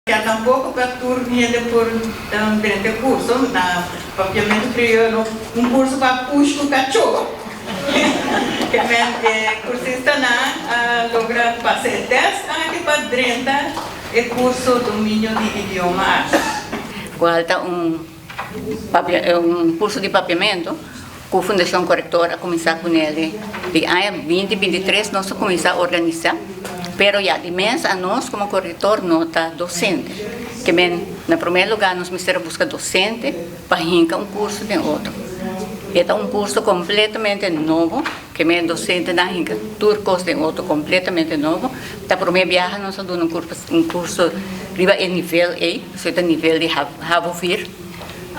Ya tampoco para turnia por durante o curso, na papiamento crioulo um curso para push com cachorro. Que o cursista logra fazer teste aqui para drenta o curso domínio de idioma. Falta um curso de papiamento com a Fundação Corretora, começar com ele de ano 2023, nós começar a organizar. Pero já de mês a nós, como corretor, não está docente. Que bem, no primeiro lugar, nós precisamos buscar docente para rincar um curso de outro. É um curso completamente novo, que bem, docente na rinca, turcos de outro completamente novo. Da primeira viagem, nós damos um curso riba em nível A, isso é nível de Havofir.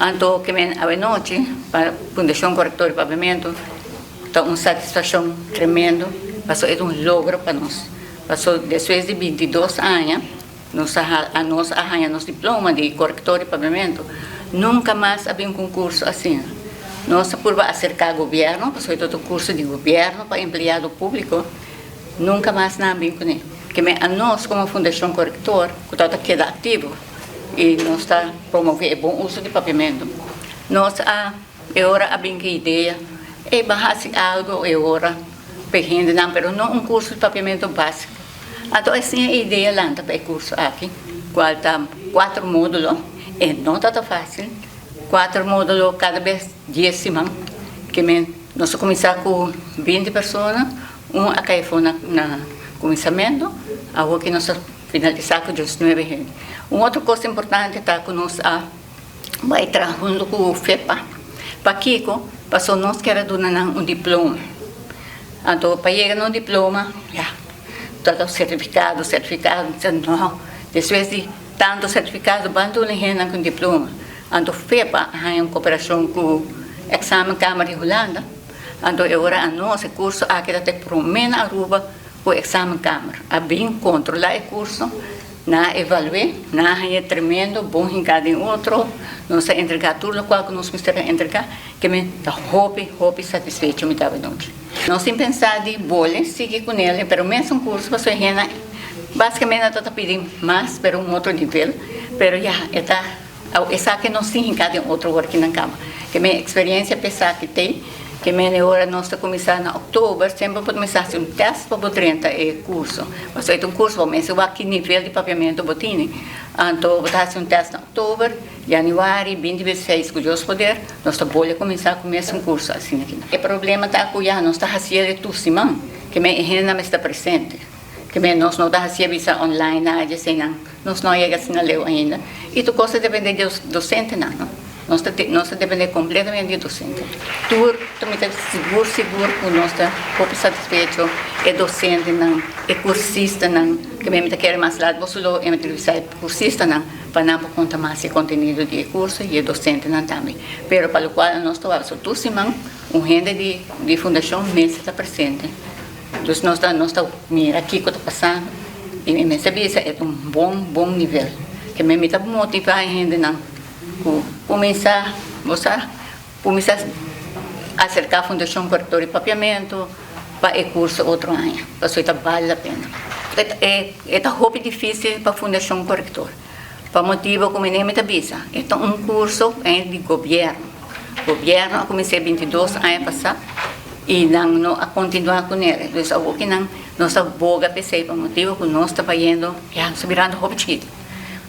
Então, que bem, à noite, para a Fundação Corretora de Pavimento, está uma satisfação tremenda, passou é um logro para nós. Passou, depois de 22 anos, nós arranhamos diploma de corretor de pavimento. Nunca mais havia um concurso assim. Nós, por acercar o governo, passou todo o curso de governo para empregado público, nunca mais havia com ele. Porque a nós, como Fundação Corretor, que está queda ativo, e nós está promovendo o bom uso de pavimento. Nós, agora, havia que ideia, é barrar algo, é hora, não, pero não um curso de papiamento básico. Então, assim, a ideia lá para o curso aqui, qual está 4 módulos, e não está fácil, 4 módulos cada vez 10 semanas, que nós começamos com 20 pessoas, aqui foi no começamento, agora que nós finalizamos com 19 gente. Uma outra coisa importante está que nós vai trabalhando com o FEPA, para Kiko, para nós queremos dar um diploma. Então, para chegar no diploma, todo certificado, não. Depois de tanto certificado, quando ele com diploma. Então, FEPA tem uma cooperação com o exame Câmara de Holanda. Então, agora, a nosso curso, aqui está promena Aruba o exame Câmara. A bem controlar o curso, na evaluar, é tremendo, bom em cada outro, nós entregar tudo qual que nós precisamos entregar, que me está roupa satisfeito, me estava dando. Nós sem pensar de bolha, seguir com ele, pero mesmo curso para sua renda, basicamente está pedindo mais, pero um outro nível, pero já está, essa que nós sim em cada outro work na cama, que minha experiência pensar que tem, que agora nós estamos começando em outubro, sempre podemos começar a fazer um teste para o 30 curso. Mas é um curso, vamos ver que nível de papiamento botine. Então, vou fazer um teste em outubro, janeiro, 26, com Deus poder, nós estamos começar um curso assim aqui. O problema está que nós estamos fazendo tudo semana, que a renda não está presente. Que nós não estamos fazendo online, nós não chegamos a ler ainda. E tu coisa depende do docente, não. Nós dependemos completamente do docente. Tudo também está seguro que nós estamos satisfeitos, é docente, é cursista, que mesmo quer mais lado, você não é entrevistar cursista, para não contar mais o conteúdo do curso e é docente também. Mas para o qual nós estamos toda semana, renda de fundação mês está presente. Então, nós estamos mira aqui que está passando, e me sabia é bom nível, que me está motivando a renda começar a acercar a Fundação Corretora de Papiamento para o curso outro ano, para isso vale a pena. É roupa difícil para a Fundação Corretora, para motivo como nem me avisa. É um curso de governo. O governo comecei 22 anos passar e não a continuar com ele. Então, nós aboga para motivo que nós estamos indo, virando roupa chiquita.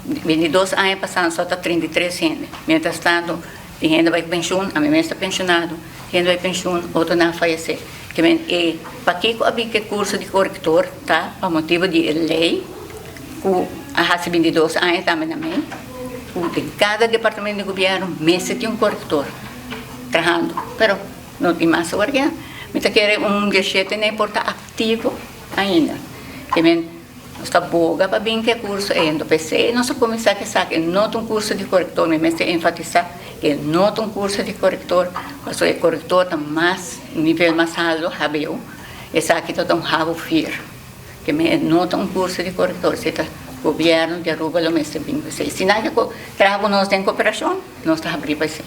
22 anos passando, só está 33 gente. Mientras tanto, tem gente vai pensão, a minha está pensionado, gente vai pensão, outro não falecer. Que para que havia que curso de corretor, tá? Para motivo de lei, com a 22 anos também na mim, em cada departamento de governo, mês tem um corretor trabalhando, pero não tem mais agora. Me está querendo gachete nem porta ativo ainda. Que está boa para bem que curso é no PC, nós começar a pensar que não um curso de corretor, mas enfatizar que não um curso de corretor, mas o corretor está mais nível mais alto, rabeu, essa aqui está um rabo fir, que não um curso de corretor, se está governo de Aruba, lo mesmo bem você. Se não que trabalho nós em cooperação, nós está abrir para isso.